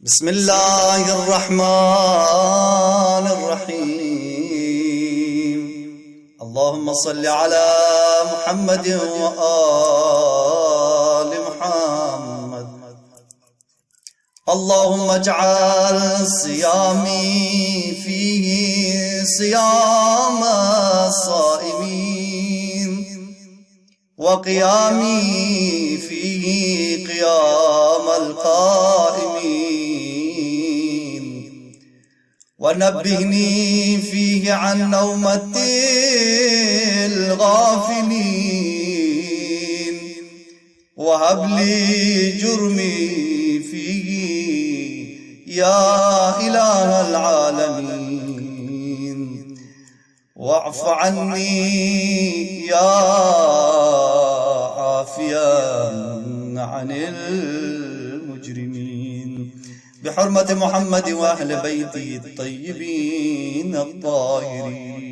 بسم الله الرحمن الرحيم. اللهم صل على محمد وآل محمد. اللهم اجعل صيامي فيه صيام الصائمين، وقيامي فيه قيام القائمين، ونبهني فيه عن نومة الغافلين، وهب لي جرمي فيه يا إله العالمين، واعف عني يا عافيا عن المجرمين، بحرمة محمد وأهل بيته الطيبين الطاهرين.